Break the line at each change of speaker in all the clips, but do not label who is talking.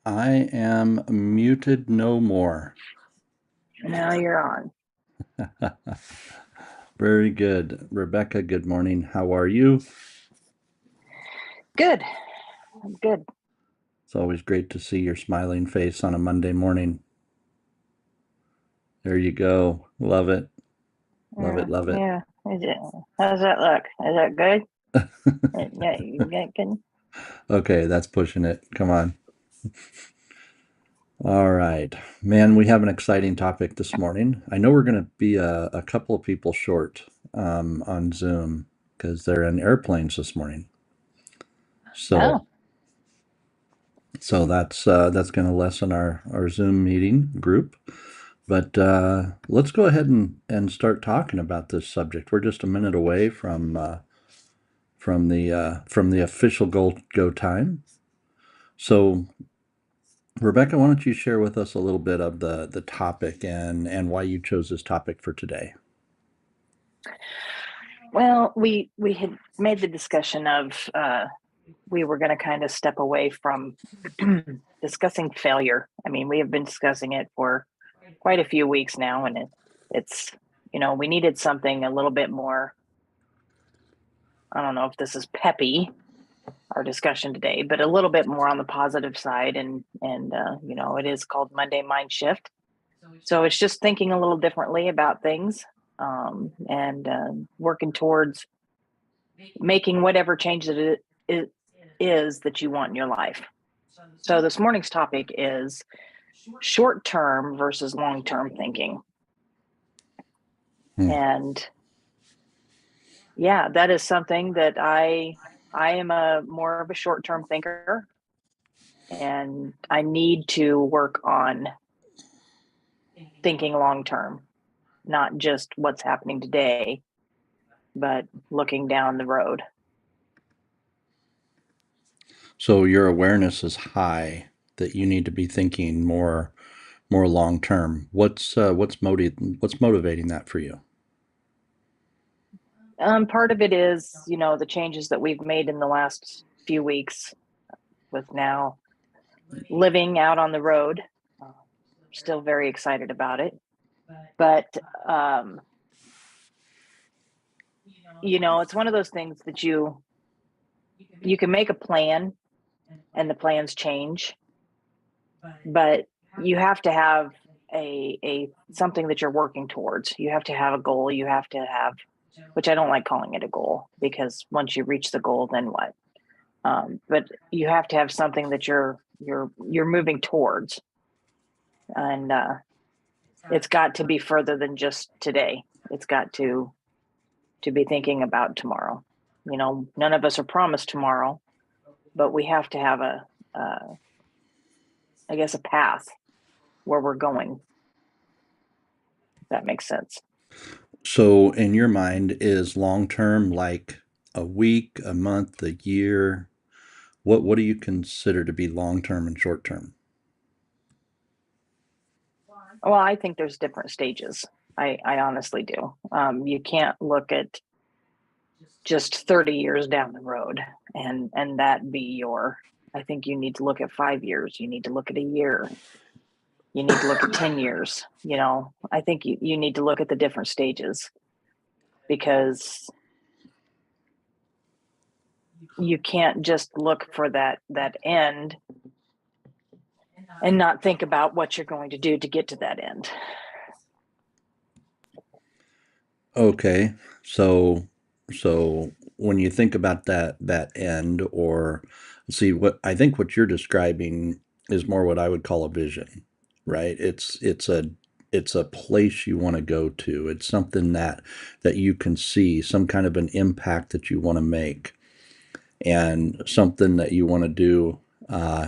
I am muted no more.
Now you're on.
Very good. Rebecca, good morning. How are you?
Good. I'm good.
It's always great to see your smiling face on a Monday morning. There you go. Love it. Love it.
Yeah.
Love it.
Yeah. How's that look? Is that good? Yeah, you get good.
Okay, that's pushing it. Come on. All right. Man, we have an exciting topic this morning. I know we're going to be a couple of people short on Zoom because they're in airplanes this morning. So
Oh,
So that's going to lessen our Zoom meeting group. But let's go ahead and start talking about this subject. We're just a minute away from the official go time. So Rebecca, why don't you share with us a little bit of the topic and why you chose this topic for today?
well, we had made the discussion of we were going to kind of step away from discussing failure. I mean, we have been discussing it for quite a few weeks now, and it's we needed something a little bit more. I don't know if this is peppy, our discussion today, but a little bit more on the positive side, and it is called Monday Mindshift. So it's just thinking a little differently about things, and working towards making whatever change it is that you want in your life. So this morning's topic is short term versus long term thinking.
Hmm.
And yeah, that is something that I am a more of a short term thinker, and I need to work on thinking long term, not just what's happening today, but looking down the road.
So your awareness is high that you need to be thinking more long term. What's motivating that for you?
Part of it is, the changes that we've made in the last few weeks with now living out on the road. Still very excited about it, but um, it's one of those things that you can make a plan and the plans change, but you have to have a something that you're working towards. You have to have a goal. You have to have, which I don't like calling it a goal, because once you reach the goal, then what? But you have to have something that you're moving towards, and it's got to be further than just today. It's got to be thinking about tomorrow. None of us are promised tomorrow, but we have to have I guess, a path where we're going. If that makes sense.
So, in your mind, is long term like a week, a month, a year? What do you consider to be long term and short term?
Well, I think there's different stages. I honestly do. You can't look at just 30 years down the road and that be your. I think you need to look at 5 years. You need to look at a year. You need to look at 10 years. I think you need to look at the different stages, because you can't just look for that end and not think about what you're going to do to get to that end.
Okay, so so when you think about that end, or see what I think what you're describing is more what I would call a vision, right? It's a place you want to go to. It's something that you can see, some kind of an impact that you want to make, and something that you want to do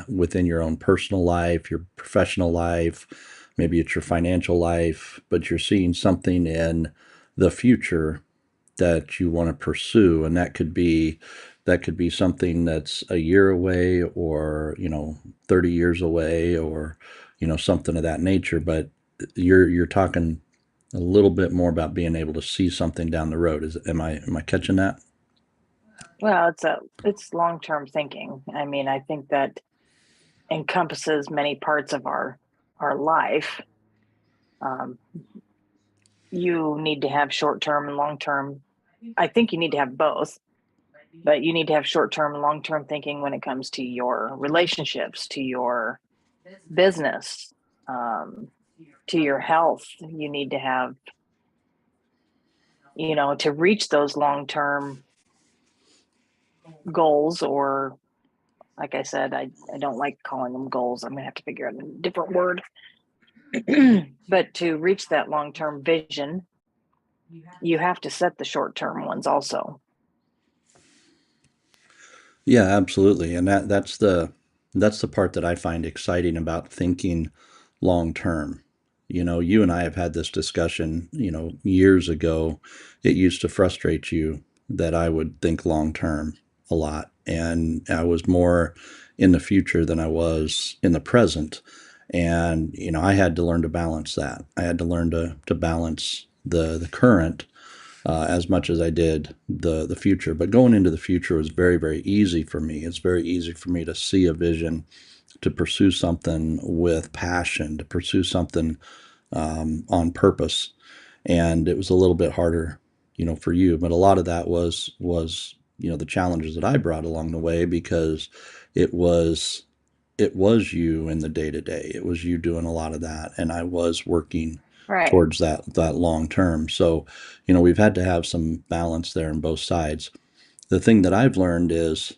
within your own personal life, your professional life, maybe it's your financial life, but you're seeing something in the future that you want to pursue, and that could be something that's a year away, or 30 years away, or something of that nature. But you're talking a little bit more about being able to see something down the road. Is am I catching that?
Well, it's long-term thinking. I mean, I think that encompasses many parts of our life. Um, you need to have short term and long term. I think you need to have both, but you need to have short term and long term thinking when it comes to your relationships, to your business, um, to your health. You need to have, to reach those long term goals, or like I said, I don't like calling them goals. I'm going to have to figure out a different word. But to reach that long term vision, you have to set the short term ones also.
Yeah, absolutely. And that's the part that I find exciting about thinking long term. You and I have had this discussion, years ago. It used to frustrate you that I would think long term a lot, and I was more in the future than I was in the present. And I had to learn to balance that. I had to learn to balance the current as much as I did the future. But going into the future was very, very easy for me. It's very easy for me to see a vision, to pursue something with passion, to pursue something on purpose. And it was a little bit harder, for you. But a lot of that was the challenges that I brought along the way, because it was it was you in the day to day. It was you doing a lot of that, and I was working
Right.
towards that long term. So, we've had to have some balance there on both sides. The thing that I've learned is,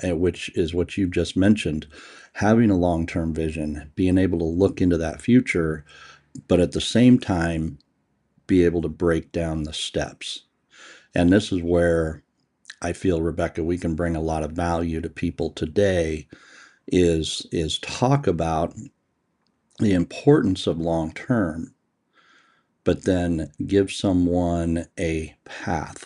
which is what you've just mentioned, having a long term vision, being able to look into that future, but at the same time be able to break down the steps. And this is where I feel, Rebecca, we can bring a lot of value to people today. Is talk about the importance of long term, but then give someone a path.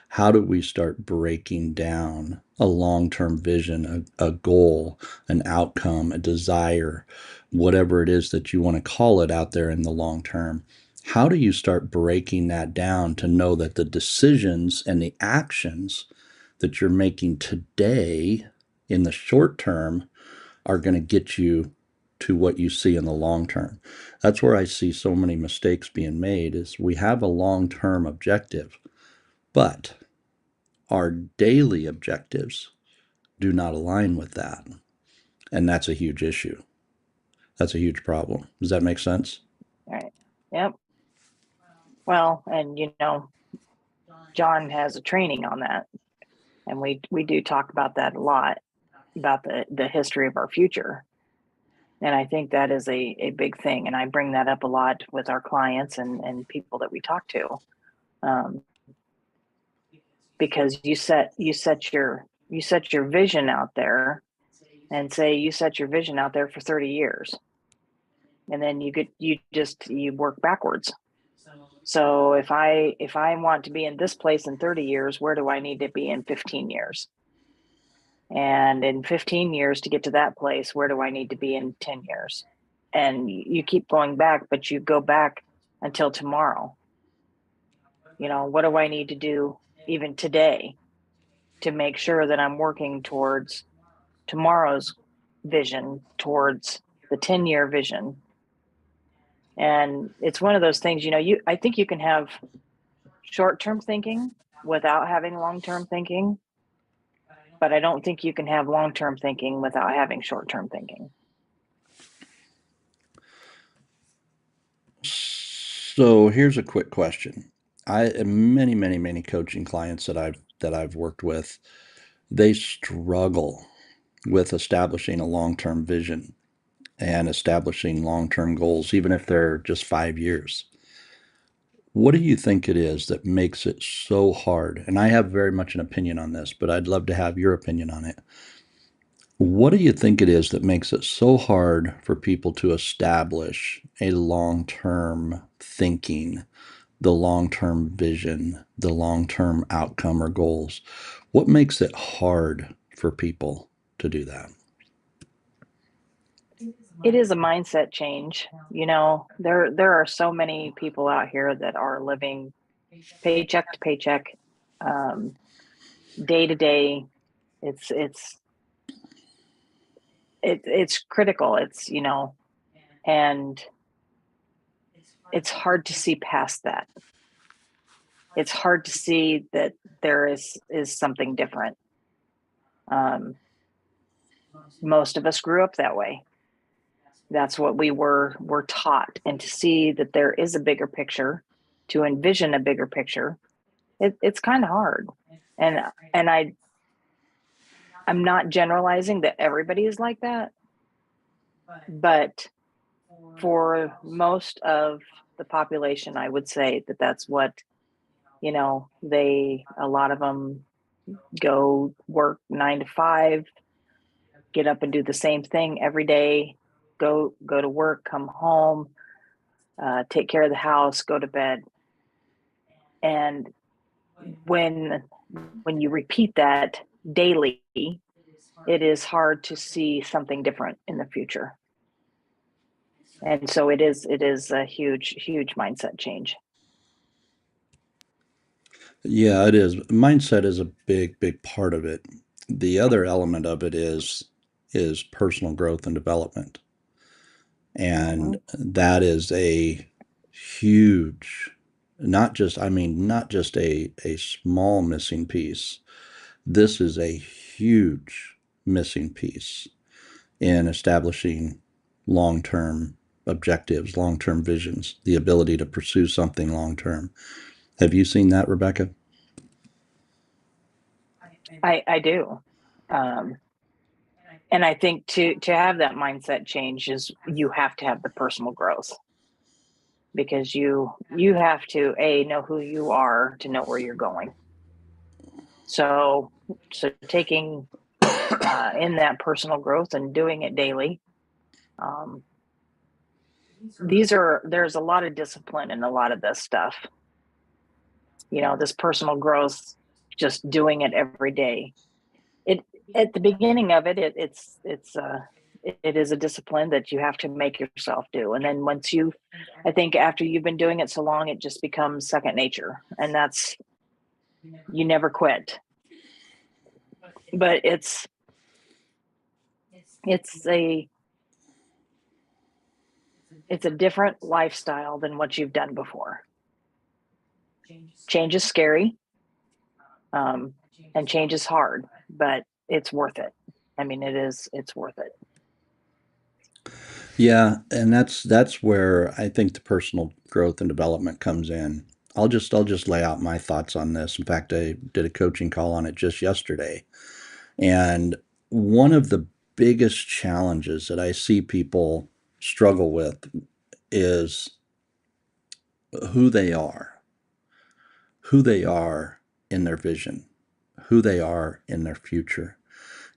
How do we start breaking down a long term vision, a goal, an outcome, a desire, whatever it is that you want to call it out there in the long term? How do you start breaking that down to know that the decisions and the actions that you're making today in the short term are going to get you to what you see in the long term? That's where I see so many mistakes being made. Is we have a long-term objective, but our daily objectives do not align with that. And that's a huge issue. That's a huge problem. Does that make sense?
Right. Yep. Well, and John has a training on that, and we do talk about that a lot, about the history of our future. And I think that is a big thing. And I bring that up a lot with our clients and people that we talk to. Um, because you set your vision out there, and say you set your vision out there for 30 years, and then you work backwards. So if I want to be in this place in 30 years, where do I need to be in 15 years? And in 15 years to get to that place, where do I need to be in 10 years? And you keep going back, but you go back until tomorrow. What do I need to do even today to make sure that I'm working towards tomorrow's vision, towards the 10-year vision? And it's one of those things, I think you can have short-term thinking without having long-term thinking, but I don't think you can have long-term thinking without having short-term thinking.
So here's a quick question. Many, many, many coaching clients that I've worked with, they struggle with establishing a long-term vision and establishing long-term goals, even if they're just 5 years. What do you think it is that makes it so hard? And I have very much an opinion on this, but I'd love to have your opinion on it. What do you think it is that makes it so hard for people to establish a long term thinking, the long term vision, the long term outcome or goals? What makes it hard for people to do that?
It is a mindset change. There are so many people out here that are living paycheck to paycheck, um, day to day. It's it's critical. It's, and it's hard to see past that. It's hard to see that there is something different. Um, most of us grew up that way. That's what we were taught, and to see that there is a bigger picture, to envision a bigger picture, it's kind of hard. And and I'm not generalizing that everybody is like that, but for most of the population, I would say that that's what, a lot of them go work 9 to 5, get up and do the same thing every day, go to work, come home, take care of the house, go to bed. And when when you repeat that daily, it is hard to see something different in the future. And so it is a huge mindset change.
Yeah, it is. Mindset is a big part of it. The other element of it is personal growth and development.
Mm-hmm.
And that is a huge, not just a small missing piece. This is a huge missing piece in establishing long-term objectives, long-term visions, the ability to pursue something long-term. Have you seen that, Rebecca?
I do. Um, and I think to have that mindset change is you have to have the personal growth, because you have to know who you are to know where you're going. So taking in that personal growth and doing it daily. Um, there's a lot of discipline in a lot of this stuff. This personal growth, just doing it every day. It At the beginning of it is a discipline that you have to make yourself do, and then I think after you've been doing it so long, it just becomes second nature, and that's you never quit. But it's a it's a different lifestyle than what you've done before. Change is scary, um, and change is hard, but it's worth it. I mean, it's worth it.
Yeah, and that's where I think the personal growth and development comes in. I'll just lay out my thoughts on this. In fact, I did a coaching call on it just yesterday. And one of the biggest challenges that I see people struggle with is who they are, who they are in their vision, who they are in their future.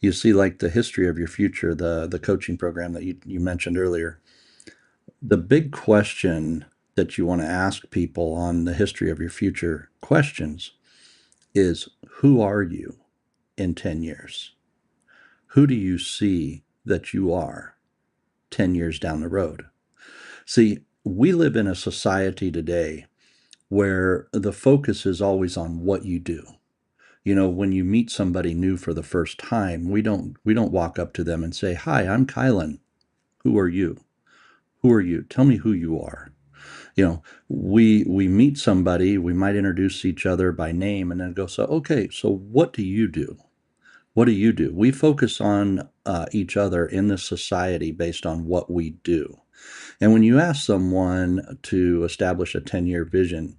You see, like the history of your future, the coaching program that you mentioned earlier. The big question that you want to ask people on the history of your future questions is, who are you in 10 years? Who do you see that you are 10 years down the road? See, we live in a society today where the focus is always on what you do. When you meet somebody new for the first time, we don't walk up to them and say, "Hi, I'm Kylan. Who are you? Who are you? Tell me who you are." We meet somebody, we might introduce each other by name and then go, "So okay, so what do you do? What do you do?" We focus on each other in this society based on what we do. And when you ask someone to establish a 10-year vision,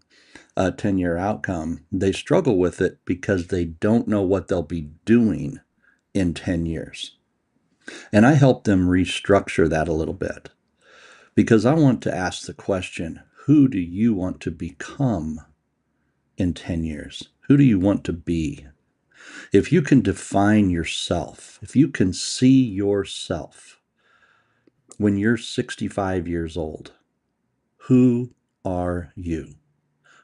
a 10-year outcome, they struggle with it because they don't know what they'll be doing in 10 years. And I help them restructure that a little bit, because I want to ask the question, who do you want to become in 10 years? Who do you want to be? If you can define yourself, if you can see yourself when you're 65 years old, who are you?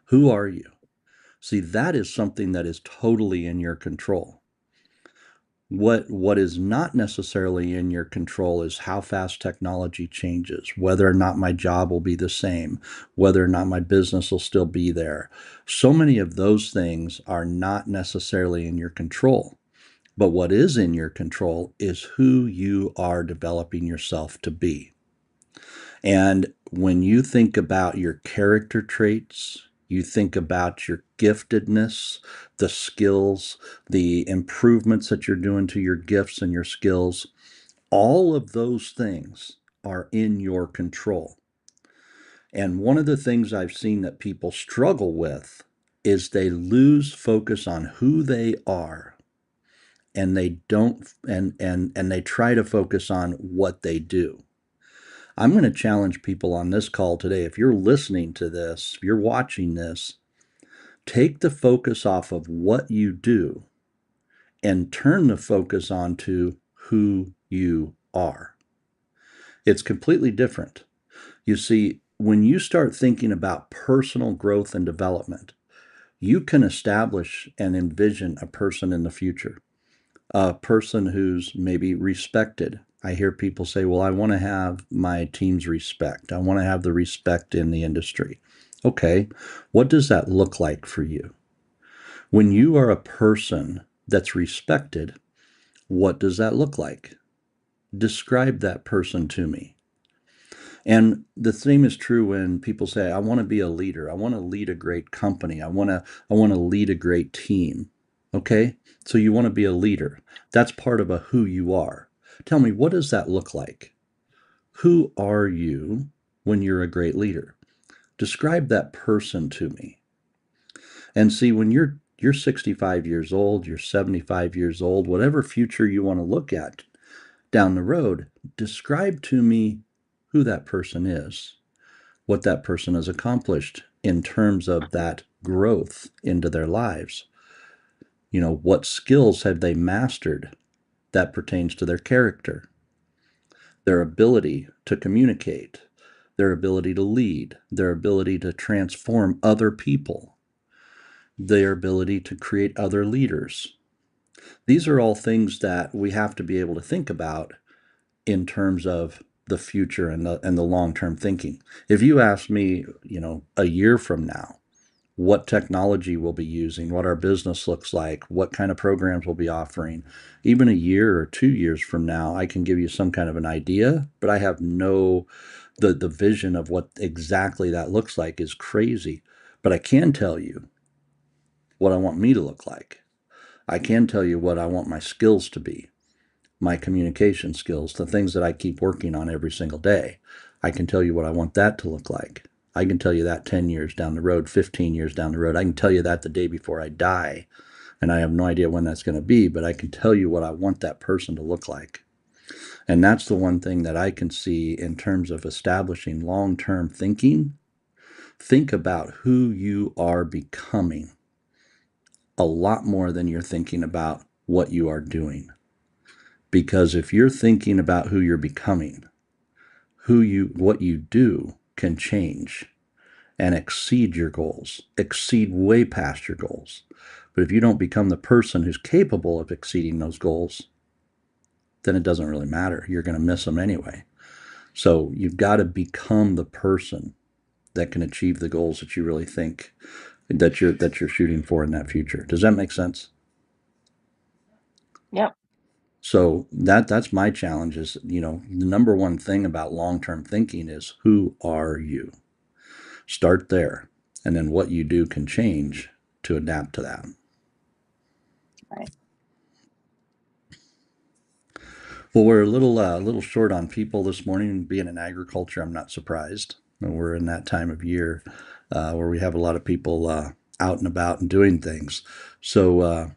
Who are you? See, that is something that is totally in your control. What is not necessarily in your control is how fast technology changes, whether or not my job will be the same, whether or not my business will still be there. So many of those things are not necessarily in your control. But what is in your control is who you are developing yourself to be. And when you think about your character traits, you think about your giftedness, the skills, the improvements that you're doing to your gifts and your skills, all of those things are in your control. And one of the things I've seen that people struggle with is they lose focus on who they are, and they don't and they try to focus on what they do. I'm going to challenge people on this call today. If you're listening to this, if you're watching this, take the focus off of what you do and turn the focus onto who you are. It's completely different. You see, when you start thinking about personal growth and development, you can establish and envision a person in the future, a person who's maybe respected. I hear people say, well, I want to have my team's respect. I want to have the respect in the industry. Okay, what does that look like for you? When you are a person that's respected, what does that look like? Describe that person to me. And the same is true when people say, I want to be a leader. I want to lead a great company. I want to lead a great team. Okay? So you want to be a leader. That's part of a who you are. Tell me, what does that look like? Who are you when you're a great leader? Describe that person to me. And see, when you're 65 years old, you're 75 years old, whatever future you want to look at down the road, describe to me who that person is, what that person has accomplished in terms of that growth into their lives. What skills have they mastered that pertains to their character, their ability to communicate, their ability to lead, their ability to transform other people, their ability to create other leaders. These are all things that we have to be able to think about in terms of the future and the long-term thinking. If you ask me, a year from now, what technology we'll be using, what our business looks like, what kind of programs we'll be offering, even a year or 2 years from now, I can give you some kind of an idea, but I have no the vision of what exactly that looks like is crazy. But I can tell you what I want me to look like. I can tell you what I want my skills to be, my communication skills, the things that I keep working on every single day. I can tell you what I want that to look like. I can tell you that 10 years down the road, 15 years down the road. I can tell you that the day before I die. And I have no idea when that's going to be, but I can tell you what I want that person to look like. And that's the one thing that I can see in terms of establishing long term thinking. Think about who you are becoming a lot more than you're thinking about what you are doing. Because if you're thinking about who you're becoming, what you do can change and exceed your goals, exceed way past your goals. But if you don't become the person who's capable of exceeding those goals, then it doesn't really matter. You're going to miss them anyway. So you've got to become the person that can achieve the goals that you really think that you're shooting for in that future. Does that make sense?
Yep.
So that's my challenge is, the number one thing about long-term thinking is who are you? Start there. And then what you do can change to adapt to that.
Right.
Well, we're a little short on people this morning. Being in agriculture, I'm not surprised. We're in that time of year where we have a lot of people out and about and doing things. So,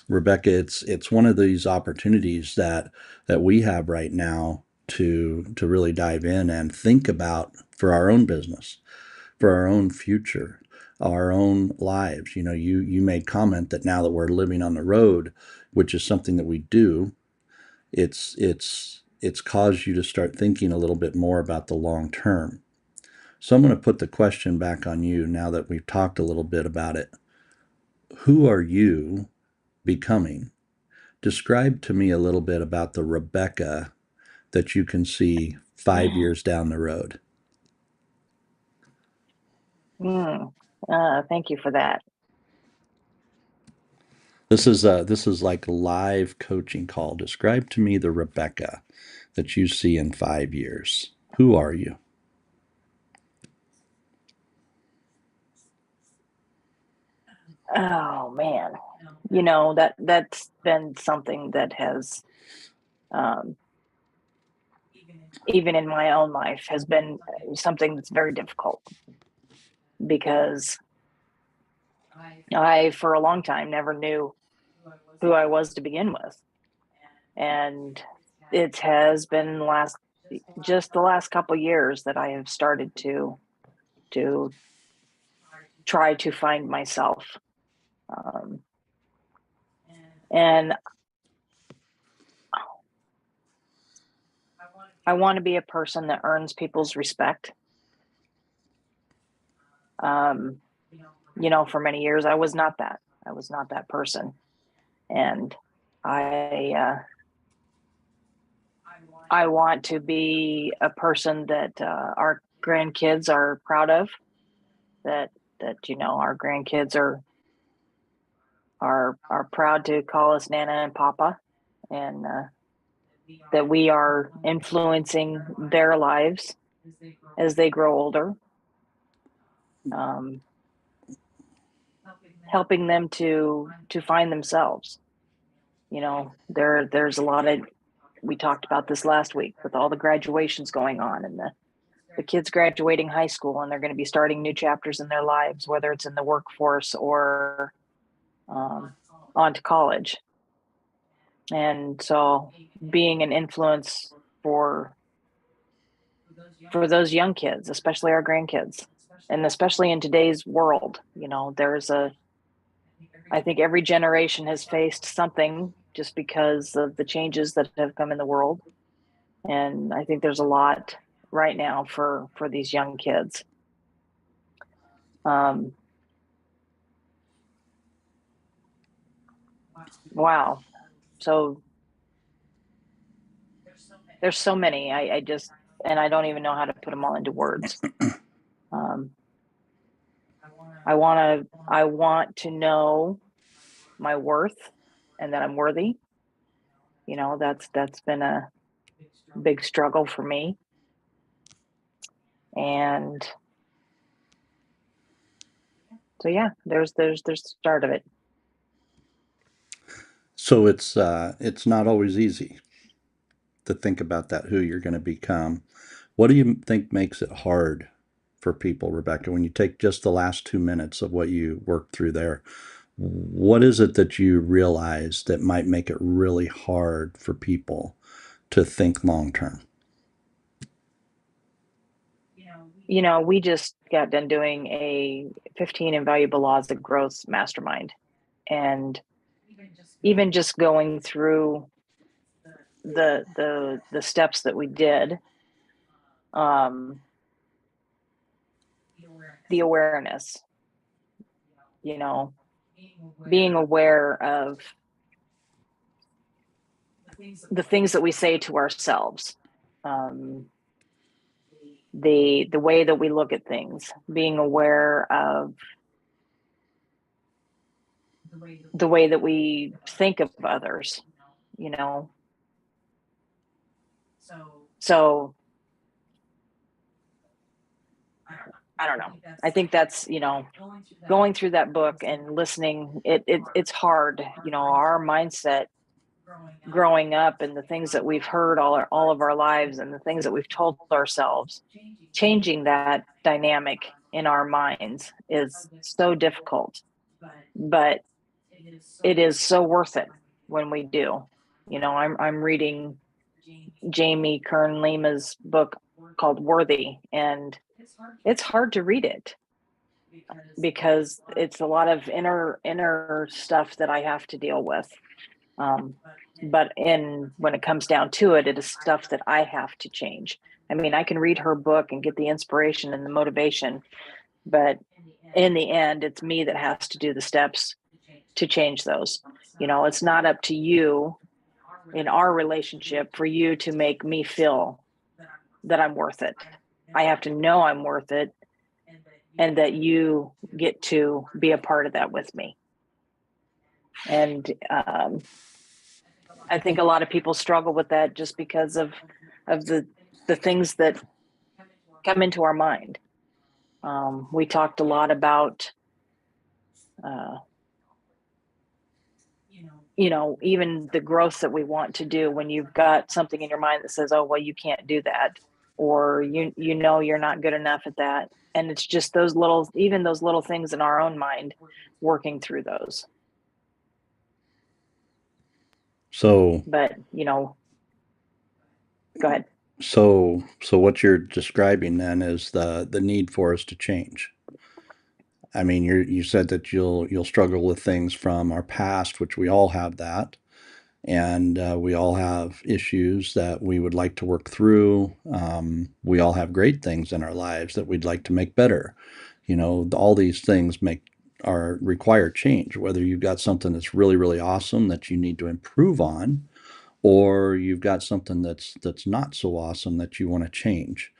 Rebecca, it's one of these opportunities that we have right now to really dive in and think about for our own business, for our own future, our own lives. You made comment that now that we're living on the road, which is something that we do, it's caused you to start thinking a little bit more about the long term. So I'm going to put the question back on you now that we've talked a little bit about it. Who are you becoming? Describe to me a little bit about the Rebecca that you can see 5 years down the road.
Thank you for that.
This is like a live coaching call. Describe to me the Rebecca that you see in 5 years. Who are you?
Oh man, that's been something that has, um, even in my own life, has been something that's very difficult because I, for a long time, never knew who I was to begin with, and it has been just the last couple of years that I have started to try to find myself, um, and I want to be a person that earns people's respect. Um, for many years, I was not that. I was not that person, and I I want to be a person that our grandkids are proud of. That our grandkids are proud to call us Nana and Papa, and that we are influencing their lives as they grow older, um, helping them to find themselves. There's a lot of, we talked about this last week with all the graduations going on, and the kids graduating high school, and they're going to be starting new chapters in their lives, whether it's in the workforce or on to college. And so being an influence for those young kids, especially our grandkids, and especially in today's world, I think every generation has faced something just because of the changes that have come in the world. And I think there's a lot right now for these young kids. Um, wow. So there's so many. I just, and I don't even know how to put them all into words. Um, I want to know my worth and that I'm worthy. That's been a big struggle for me. And so yeah, there's the start of it.
So it's not always easy to think about that who you're going to become. What do you think makes it hard for people, Rebecca, when you take just the last 2 minutes of what you worked through there? What is it that you realize that might make it really hard for people to think long term?
We just got done doing a 15 invaluable laws of growth mastermind, and even just going through the steps that we did, um the awareness, you know being aware of the things that we say to ourselves, um the way that we look at things, being aware of the way that we think of others, you know so I don't know. I think that's, going through that book and listening, it's hard, our mindset growing up, and the things that we've heard all of our lives, and the things that we've told ourselves, changing that dynamic in our minds is so difficult, but it is so worth it when we do. I'm reading Jamie Kern Lima's book called Worthy, and it's hard to read it because it's a lot of inner stuff that I have to deal with. Um, but when it comes down to it, it is stuff that I have to change. I mean, I can read her book and get the inspiration and the motivation, but in the end, it's me that has to do the steps to change those. It's not up to you in our relationship for you to make me feel that I'm worth it. I have to know I'm worth it, and that you get to be a part of that with me. And I think a lot of people struggle with that just because of the things that come into our mind. We talked a lot about, uh, even the growth that we want to do when you've got something in your mind that says, oh, well, you can't do that, or you're not good enough at that. And it's just even those little things in our own mind, working through those.
So
But, go ahead.
so what you're describing then is the need for us to change. I mean, you said that you'll struggle with things from our past, which we all have that, and we all have issues that we would like to work through. We all have great things in our lives that we'd like to make better. All these things require change. Whether you've got something that's really really awesome that you need to improve on, or you've got something that's not so awesome that you want to change.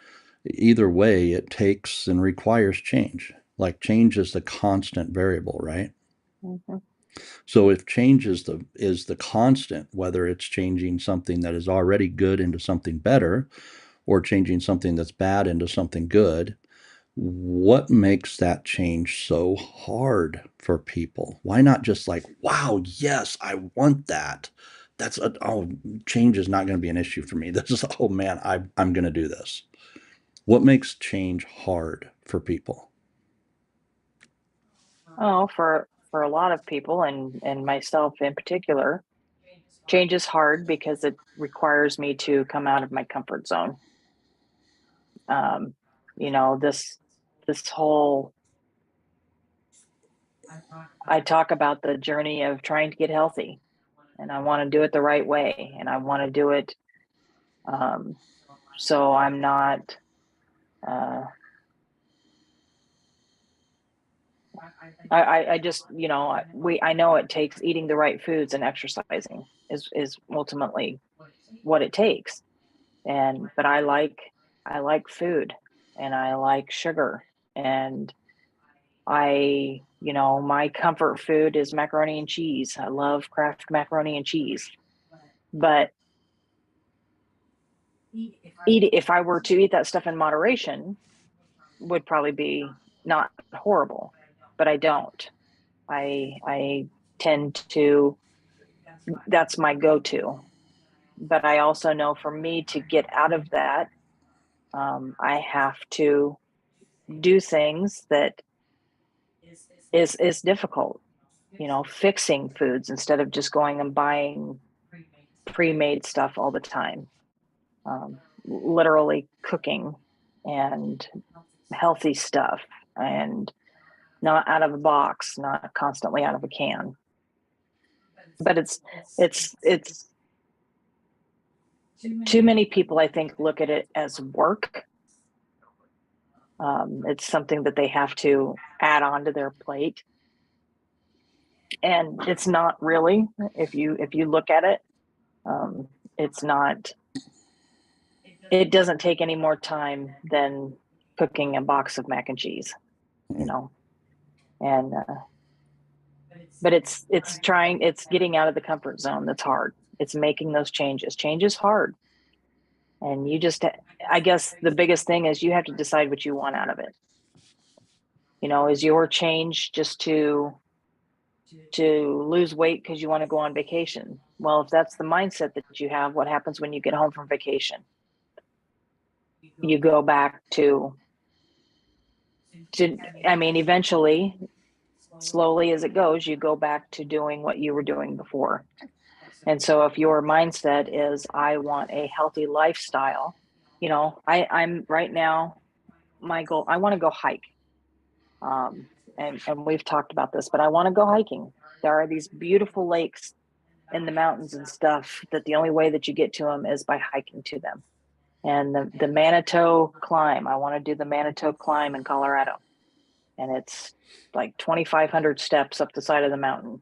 Either way, it takes and requires change. Like change is the constant variable, right?
Mm-hmm.
So if change is the constant, whether it's changing something that is already good into something better or changing something that's bad into something good, what makes that change so hard for people? Why not just like, wow, yes, I want that. Change is not going to be an issue for me. This is, oh man, I'm going to do this. What makes change hard for people?
Oh, for a lot of people, and myself in particular, change is hard because it requires me to come out of my comfort zone. Um, this whole I talk about the journey of trying to get healthy, and I want to do it the right way, and I want to do it, um, so I'm not. Uh, I just I know it takes eating the right foods and exercising is ultimately what it takes. And but I like food, and I like sugar, and my comfort food is macaroni and cheese. I love Kraft macaroni and cheese. But if I were to eat that stuff in moderation, would probably be not horrible. But I don't. I tend to that's my go-to. But I also know for me to get out of that, I have to do things that is difficult. Fixing foods instead of just going and buying pre-made stuff all the time. Literally cooking and healthy stuff, and not out of a box, not constantly out of a can. But it's too many people, I think, look at it as work. It's something that they have to add on to their plate, and it's not really. If you look at it, um, it's not. It doesn't take any more time than cooking a box of mac and cheese, you know. And but it's getting out of the comfort zone that's hard. It's making those changes. Change is hard, and I guess the biggest thing is you have to decide what you want out of it. Is your change just to lose weight because you want to go on vacation? Well, if that's the mindset that you have, what happens when you get home from vacation? You go back to I mean, eventually, slowly as it goes, you go back to doing what you were doing before. And so if your mindset is, I want a healthy lifestyle, I'm right now, my goal, I want to go hike. Um, and we've talked about this, but I want to go hiking. There are these beautiful lakes in the mountains and stuff that the only way that you get to them is by hiking to them. And the Manitou climb, I want to do the Manitou climb in Colorado. And it's like 2,500 steps up the side of the mountain.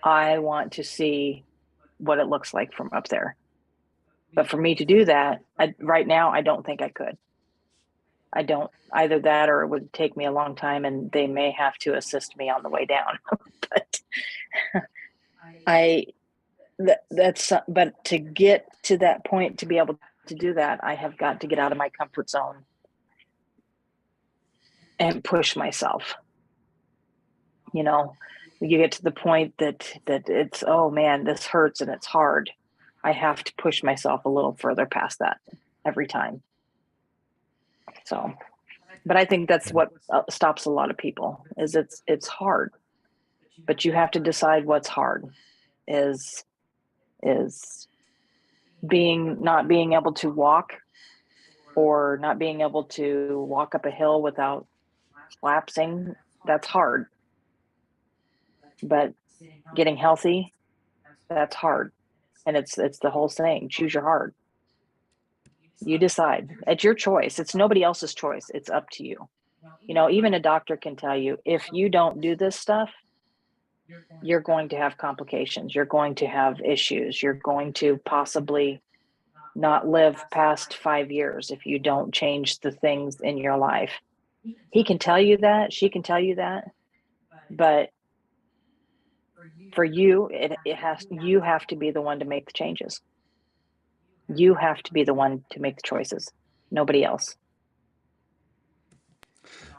I want to see what it looks like from up there. But for me to do that, right now, I don't think I could. I don't, either that or it would take me a long time, and they may have to assist me on the way down. But I that's but to get to that point, to be able to do that, I have got to get out of my comfort zone and push myself. You know, you get to the point that it's, oh man, this hurts and it's hard. I have to push myself a little further past that every time. So, but I think that's what stops a lot of people is it's hard, but you have to decide what's hard is being not being able to walk or not being able to walk up a hill without collapsing. That's hard, but getting healthy, that's hard. And it's the whole saying, choose your heart. You decide. It's your choice. It's nobody else's choice. It's up to you. You know, even a doctor can tell you, if you don't do this stuff, you're going to have complications. You're going to have issues. You're going to possibly not live past 5 years if you don't change the things in your life. He can tell you that, she can tell you that, but for you, it has, you have to be the one to make the changes. You have to be the one to make the choices, nobody else.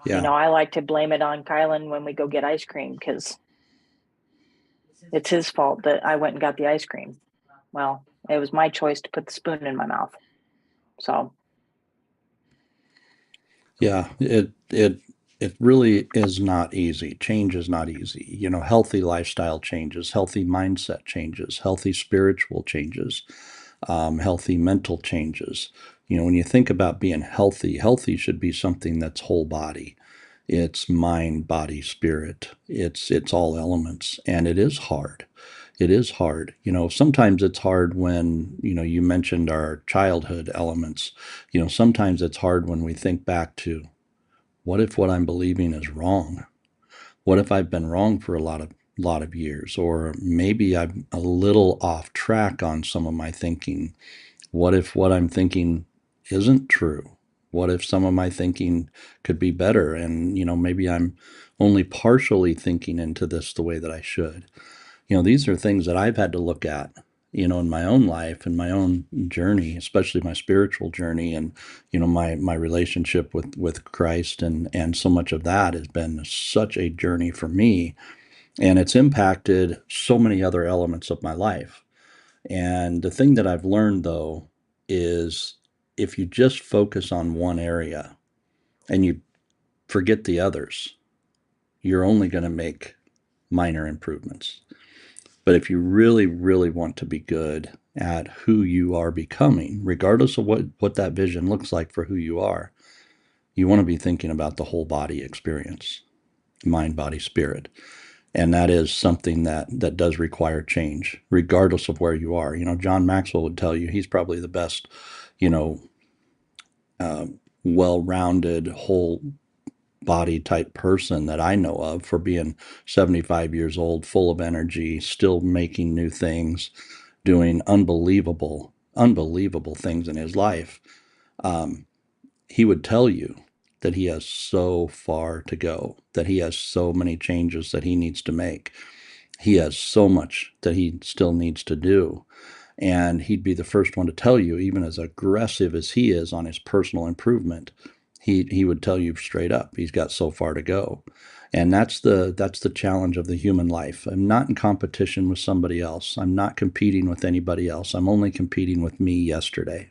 You
Yeah.
know, I like to blame it on Kylan when we go get ice cream because it's his fault that I went and got the ice cream. Well, it was my choice to put the spoon in my mouth. So,
Yeah, it really is not easy. Change is not easy. You know, healthy lifestyle changes, healthy mindset changes, healthy spiritual changes, healthy mental changes. You know, when you think about being healthy, healthy should be something that's whole body. It's mind, body, spirit. It's all elements, and it is hard. It is hard. You know, sometimes it's hard when, you know, you mentioned our childhood elements. You know, sometimes it's hard when we think back to what if what I'm believing is wrong? What if I've been wrong for a lot of years, or maybe I'm a little off track on some of my thinking? What if what I'm thinking isn't true? What if some of my thinking could be better, and you know, maybe I'm only partially thinking into this the way that I should? You know, these are things that I've had to look at, you know, in my own life and my own journey, especially my spiritual journey, and you know, my relationship with Christ, and so much of that has been such a journey for me, and it's impacted so many other elements of my life. And the thing that I've learned though is if you just focus on one area and you forget the others, you're only going to make minor improvements. But if you really, really want to be good at who you are becoming, regardless of what that vision looks like for who you are, you want to be thinking about the whole body experience, mind, body, spirit. And that is something that does require change, regardless of where you are. You know, John Maxwell would tell you he's probably the best, you know, uh, well-rounded, whole body type person that I know of for being 75 years old, full of energy, still making new things, doing unbelievable things in his life. Um, he would tell you that he has so far to go, that he has so many changes that he needs to make. He has so much that he still needs to do. And he'd be the first one to tell you, even as aggressive as he is on his personal improvement, he would tell you straight up, he's got so far to go. And that's the challenge of the human life. I'm not in competition with somebody else. I'm not competing with anybody else. I'm only competing with me yesterday.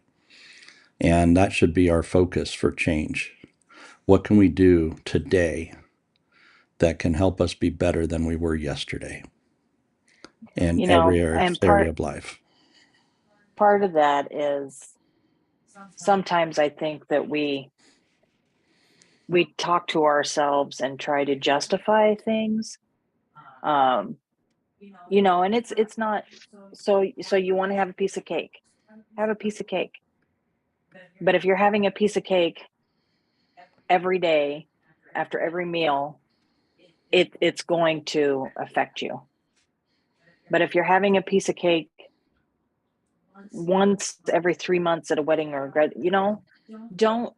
And that should be our focus for change. What can we do today that can help us be better than we were yesterday in
you
every
know, and
area of life?
part of that is sometimes I think that we talk to ourselves and try to justify things. Um, you know, and it's not, so you want to have a piece of cake. Have a piece of cake. But if you're having a piece of cake every day after every meal, it's going to affect you. But if you're having a piece of cake once every 3 months at a wedding or a grad, you know, don't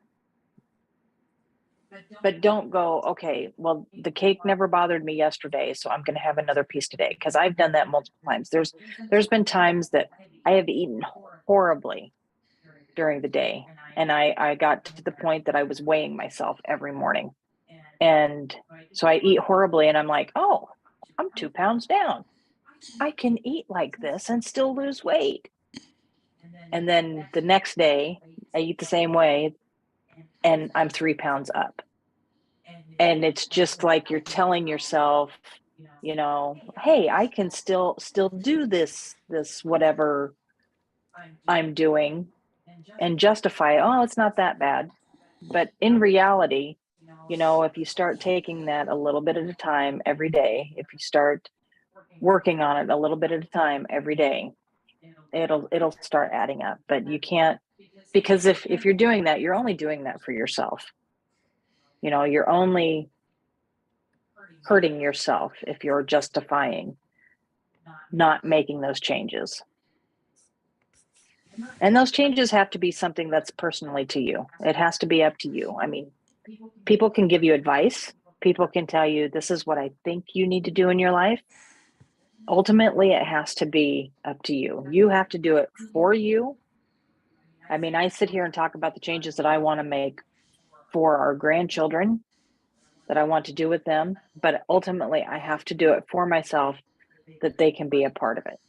But don't go, okay, well, the cake never bothered me yesterday, so I'm going to have another piece today, because I've done that multiple times. There's been times that I have eaten horribly during the day, and I got to the point that I was weighing myself every morning. And so I eat horribly, and I'm like, oh, I'm 2 pounds down. I can eat like this and still lose weight. And then the next day, I eat the same way, and I'm 3 pounds up. And it's just like you're telling yourself, hey, I can still do this whatever I'm doing, and justify, oh, it's not that bad. But in reality, if you start taking that a little bit at a time every day, if you start working on it a little bit at a time every day, it'll start adding up. But you can't, because if you're doing that, you're only doing that for yourself. You're only hurting yourself if you're justifying not making those changes. And those changes have to be something that's personally to you. It has to be up to you. I mean, people can give you advice. People can tell you, this is what I think you need to do in your life. Ultimately, it has to be up to you. You have to do it for you. I mean, I sit here and talk about the changes that I want to make for our grandchildren, that I want to do with them. But ultimately, I have to do it for myself, that they can be a part of it.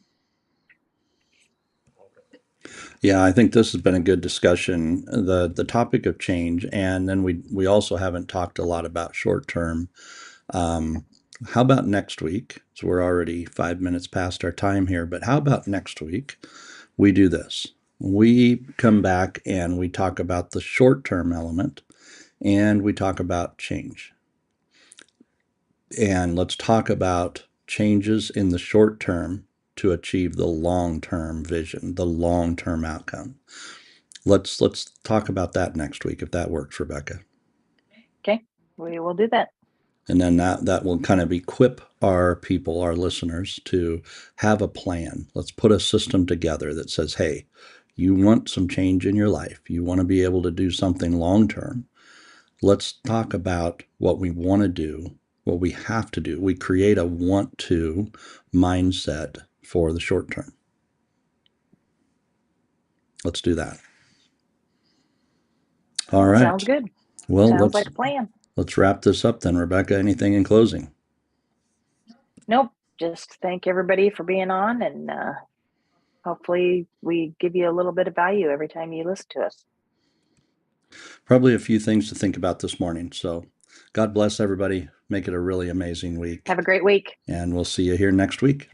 Yeah, I think this has been a good discussion. The topic of change, and then we also haven't talked a lot about short term. Um, how about next week? So we're already 5 minutes past our time here, but how about next week? We do this. We come back and we talk about the short term element, and we talk about change. And let's talk about changes in the short term to achieve the long term vision, the long term outcome. Let's talk about that next week if that works, Rebecca.
Okay, we will do that.
And then that will kind of equip our people, our listeners, to have a plan. Let's put a system together that says, hey, you want some change in your life. You want to be able to do something long term. Let's talk about what we want to do, what we have to do. We create a want to mindset for the short term. Let's do that. All
Sounds
right.
good.
Well,
Sounds like a plan.
let's wrap this up then, Rebecca. Anything in closing?
Nope. Just thank everybody for being on, and hopefully we give you a little bit of value every time you listen to us.
Probably a few things to think about this morning. So, God bless everybody. Make it a really amazing week.
Have a great week.
And we'll see you here next week.